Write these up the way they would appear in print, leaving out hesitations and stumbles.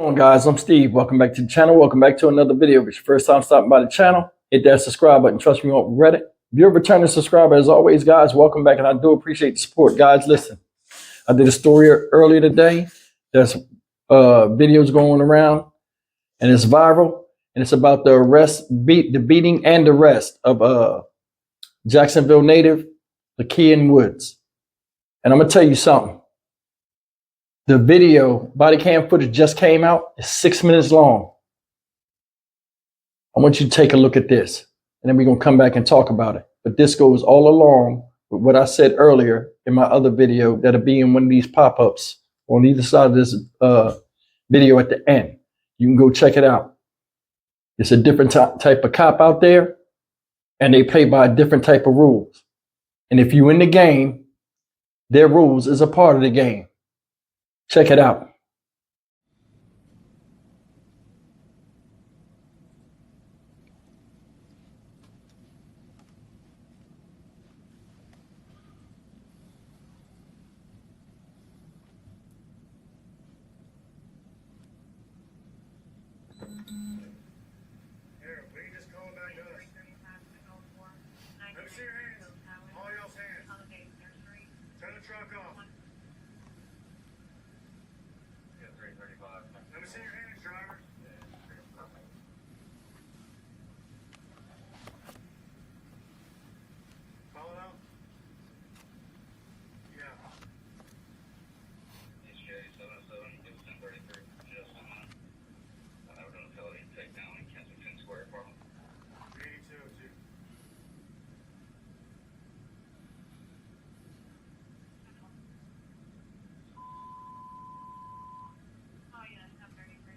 Hello guys, I'm Steve. Welcome back to the channel. Welcome back to another video. If it's your first time stopping by the channel, hit that subscribe button. Trust me, you won't regret it. If you're a returning subscriber, as always, guys, welcome back, and I do appreciate the support. Guys, listen, I did a story earlier today. There's videos going around, and it's viral, and it's about the beating and arrest of Jacksonville native Lakean Woods. And I'm gonna tell you something. The video, body cam footage just came out. It's 6 minutes long. I want you to take a look at this, and then we're going to come back and talk about it. But this goes all along with what I said earlier in my other video that'll be in one of these pop-ups on either side of this video at the end. You can go check it out. It's a different type of cop out there, and they play by a different type of rules. And if you in the game, their rules is a part of the game. Check it out. Here, we can just call it back to us. Let me see your hands. All y'all's hands. Turn the truck off. Yeah, 335. Let me see your hands, driver. Call it out. Yeah. HJ 707, Gibson 33, just on that. I would have felony takedown in Kensington Square apartment. 8202. Oh, yeah, I'm 33.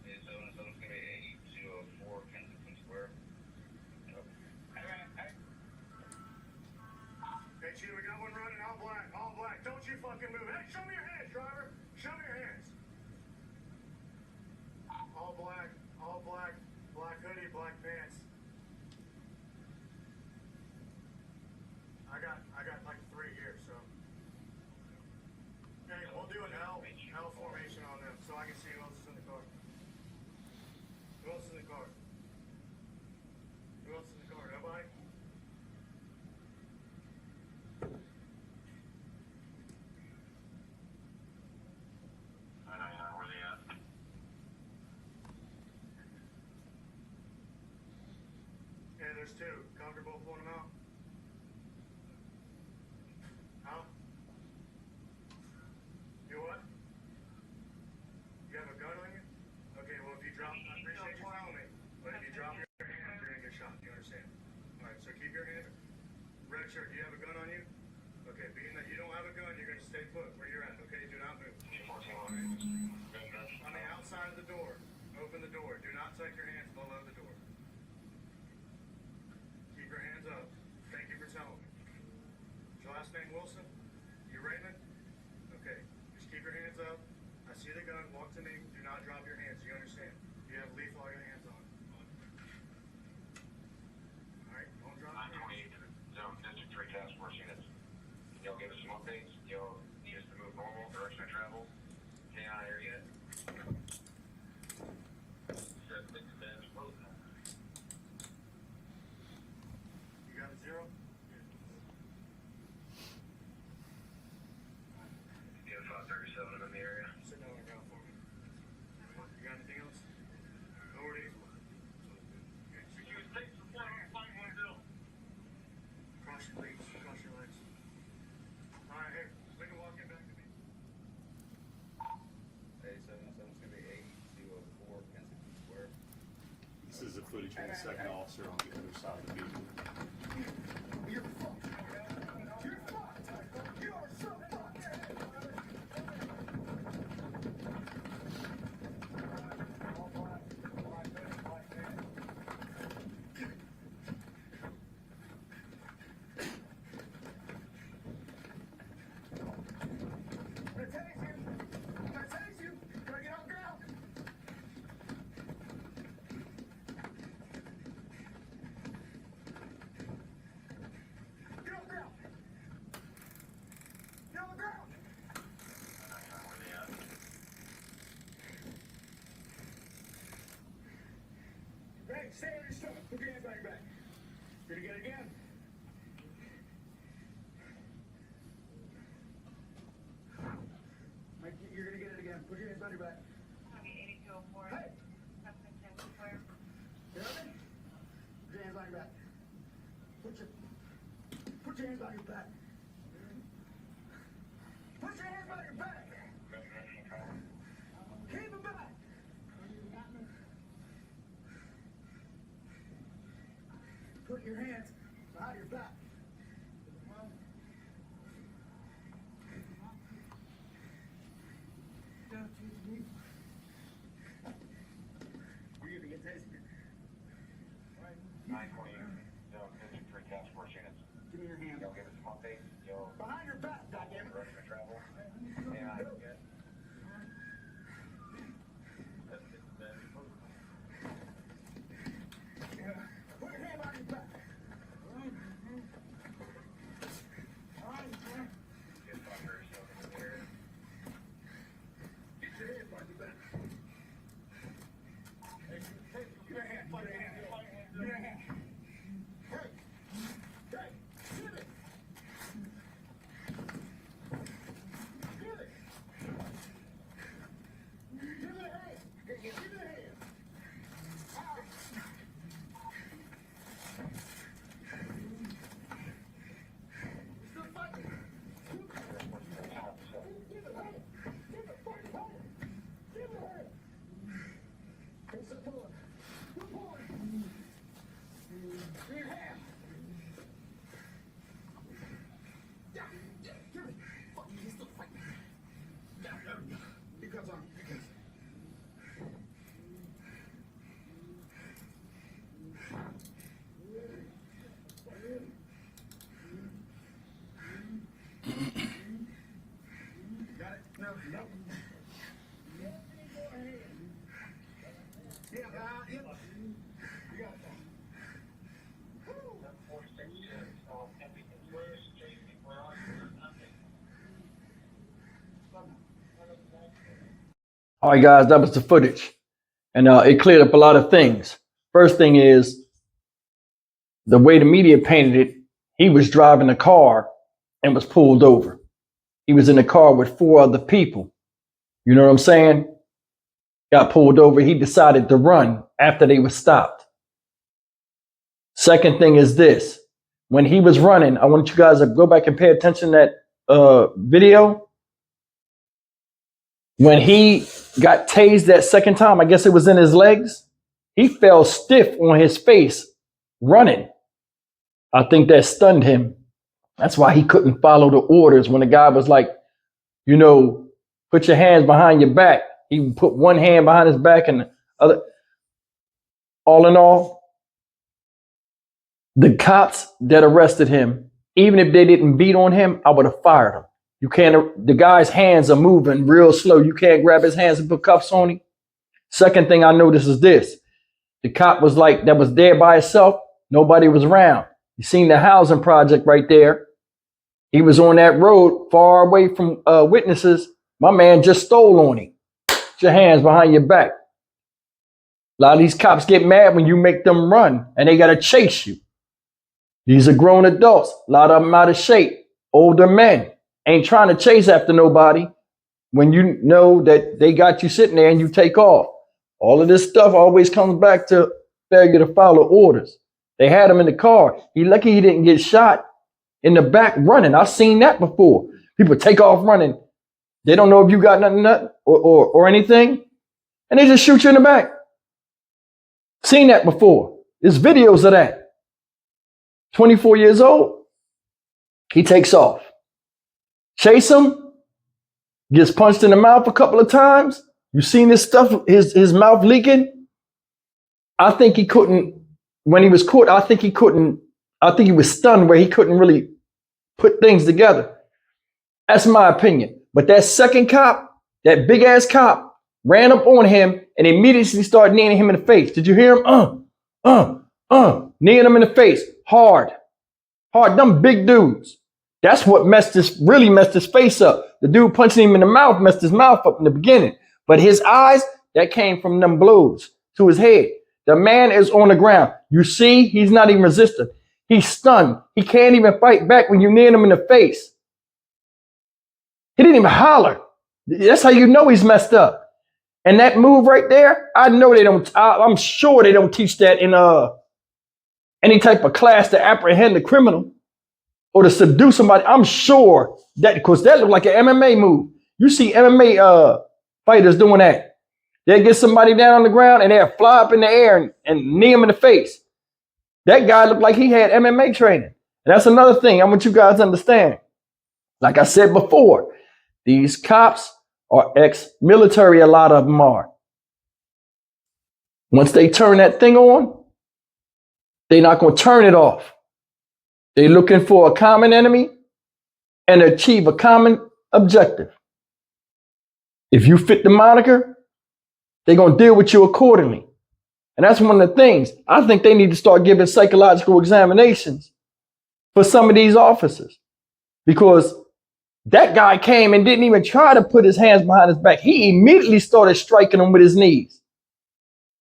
877's going to be 8204 Kensington Square. Yep. Hey, Chief, we got one running all black, all black. Don't you fucking move. Hey, show me your hands, driver. Show me your hands. All black, black hoodie, black pants. I got like 3 here, so. Okay, we'll do an L formation on them so I can see who else is in the car. Who else is in the car? Who else is in the car? Nobody? I know, yeah, where they at? Yeah, there's 2. Comfortable pulling them out? Huh? You what? You have a gun on you? Okay, well, if you drop, I appreciate you telling me, but if you drop your hands, you're gonna get shot. You understand? Alright, so keep your hands. Red shirt, do you have a gun on you? Okay, being that you don't have a gun, you're gonna stay put where you're at, okay? Do not move. On the outside of the door, open the door. Do not tuck your hands below the door. Keep your hands up. Thank you for telling me. Is your last name Wilson? You Raymond? Okay. Just keep your hands up. I see the gun. Walk to me. Do not drop your hands. You understand? You have lethal all your hands on. Alright, don't drop your hands. 928 Zone District 3 Task Force units. Y'all give us some updates. Y'all need us to move normal direction of travel. Stay out here yet. You got a 0? You have 537 in the area. Sit down on the ground for me. You got anything else? Authority? Cross your legs. Cross your legs. Alright, here. We can walk in back to me. 877's going to be 8204 Kensington Square. This is the footage of the second officer on the other side of the vehicle. You're fucked. You're fucked. You are so fucked. Hey, stay on your stomach. Put your hands on your back. You're gonna get it again. Mike, you're gonna get it again. Put your hands on your back. Copy 8204. Hey, Substance and square. you hear me? Put your hands on your back. Put your hands on your back. Put your hands on your back. Keep them back. Put your hands behind your back. You're gonna get tasty. 920, 53 task force units. Give me your hand. You'll give us some updates. You'll Behind your back, goddammit. direction of travel. And Put your hand on your back. get under yourself in the air. Get your hands on your back. Hey, give me your hand. Give me your hand. Give me your hand. Hey. Hey. Give it. Give it. Give me the hand. Give me the hand. Ah. Still fighting. Give it, hold it. Give it, fucking hold it. Give it, hold it. Hey, so pull it. You're pulling. Give your hand. Yeah, yeah, give it. Fuck, he's still fighting. Yeah, there we go. Because because. Got it? No, no. Yeah, yeah. You got it. All right, guys, that was the footage. And it cleared up a lot of things. First thing is, the way the media painted it, he was driving a car and was pulled over. He was in the car with 4 other people. You know what I'm saying? Got pulled over. He decided to run after they were stopped. Second thing is this. When he was running, I want you guys to go back and pay attention to that video. When he got tased that second time, I guess it was in his legs, he fell stiff on his face running. I think that stunned him. That's why he couldn't follow the orders when the guy was like, you know, put your hands behind your back. He put one hand behind his back and the other. All in all, the cops that arrested him, even if they didn't beat on him, I would have fired him. You can't, the guy's hands are moving real slow. You can't grab his hands and put cuffs on him. Second thing I noticed is this. The cop was like, that was there by himself. Nobody was around. You seen the housing project right there. He was on that road far away from witnesses. My man just stole on him. Put your hands behind your back. A lot of these cops get mad when you make them run and they got to chase you. These are grown adults. A lot of them out of shape. Older men. Ain't trying to chase after nobody when you know that they got you sitting there and you take off. All of this stuff always comes back to failure to follow orders. They had him in the car. He lucky he didn't get shot in the back running. I've seen that before. People take off running. They don't know if you got nothing or anything. And they just shoot you in the back. Seen that before. There's videos of that. 24 years old. He takes off. Chase him. Gets punched in the mouth a couple of times. You seen this stuff, his mouth leaking? I think he couldn't, when he was caught, I think he was stunned where he couldn't really put things together. That's my opinion. But that second cop, that big ass cop, ran up on him and immediately started kneeing him in the face. Did you hear him? Kneeing him in the face. Hard. Them big dudes. That's what really messed his face up. The dude punching him in the mouth messed his mouth up in the beginning. But his eyes, that came from them blows to his head. The man is on the ground. You see, he's not even resisting. He's stunned. He can't even fight back when you near him in the face. He didn't even holler. That's how you know he's messed up. And that move right there, I know they don't, I'm sure they don't teach that in any type of class to apprehend a criminal or to subdue somebody. I'm sure that, because that looked like an MMA move. You see MMA fighters doing that. They'll get somebody down on the ground and they'll fly up in the air and knee him in the face. That guy looked like he had MMA training. And that's another thing I want you guys to understand. Like I said before, these cops are ex-military, a lot of them are. Once they turn that thing on, they're not going to turn it off. They're looking for a common enemy and achieve a common objective. If you fit the moniker, they're going to deal with you accordingly. And that's one of the things. I think they need to start giving psychological examinations for some of these officers, because that guy came and didn't even try to put his hands behind his back. He immediately started striking him with his knees.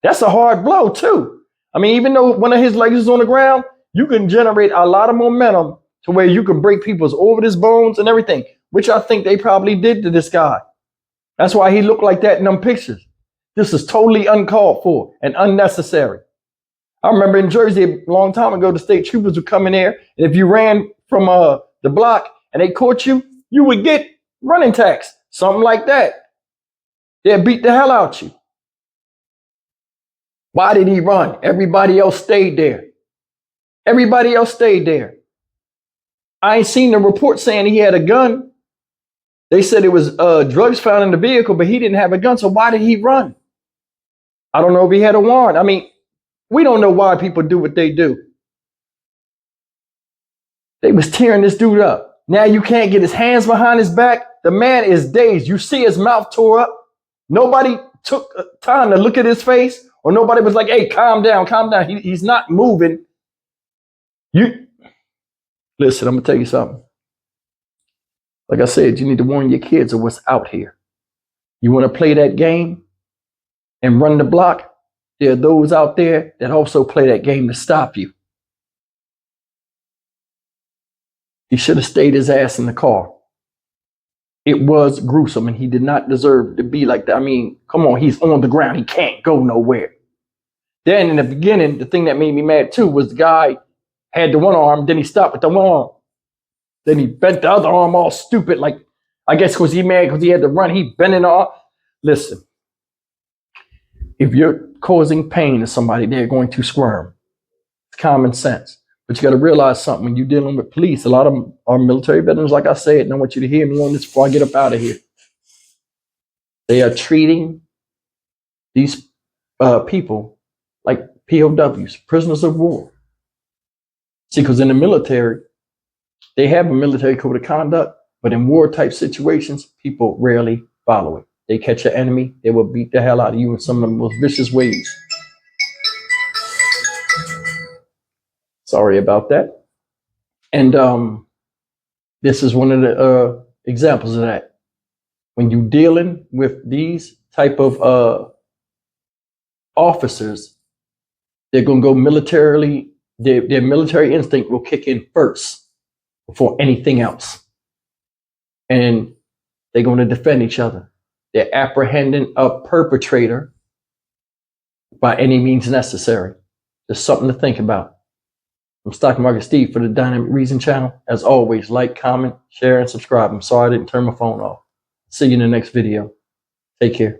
That's a hard blow too. I mean, even though one of his legs is on the ground, you can generate a lot of momentum to where you can break people's orbitus bones and everything, which I think they probably did to this guy. That's why he looked like that in them pictures. This is totally uncalled for and unnecessary. I remember in Jersey a long time ago, the state troopers would come in there, and if you ran from the block and they caught you, you would get running tax, something like that. They'd beat the hell out you. Why did he run? Everybody else stayed there. Everybody else stayed there. I ain't seen the report saying he had a gun. They said it was drugs found in the vehicle, but he didn't have a gun. So why did he run? I don't know if he had a warrant. I mean, we don't know why people do what they do. They was tearing this dude up. Now you can't get his hands behind his back. The man is dazed. You see his mouth tore up. Nobody took time to look at his face, or nobody was like, hey, calm down, calm down. He's not moving. Listen, I'm going to tell you something. Like I said, you need to warn your kids of what's out here. You want to play that game and run the block? There are those out there that also play that game to stop you. He should have stayed his ass in the car. It was gruesome, and he did not deserve to be like that. I mean, come on, he's on the ground. He can't go nowhere. Then in the beginning, the thing that made me mad too was the guy had the one arm, then he stopped with the one arm. Then he bent the other arm all stupid, like, I guess because he mad because he had to run. He bent it off. Listen, if you're causing pain to somebody, they're going to squirm. It's common sense. But you got to realize something. When you're dealing with police, a lot of them are military veterans, like I said, and I want you to hear me on this before I get up out of here. They are treating these people like POWs, prisoners of war. See, because in the military, they have a military code of conduct, but in war type situations, people rarely follow it. They catch an enemy, they will beat the hell out of you in some of the most vicious ways. Sorry about that. And this is one of the examples of that. When you're dealing with these type of officers, they're going to go militarily. Their military instinct will kick in first before anything else. And they're going to defend each other. They're apprehending a perpetrator by any means necessary. Just something to think about. I'm Stock Market Steve for the Dynamic Reason channel. As always, like, comment, share, and subscribe. I'm sorry I didn't turn my phone off. See you in the next video. Take care.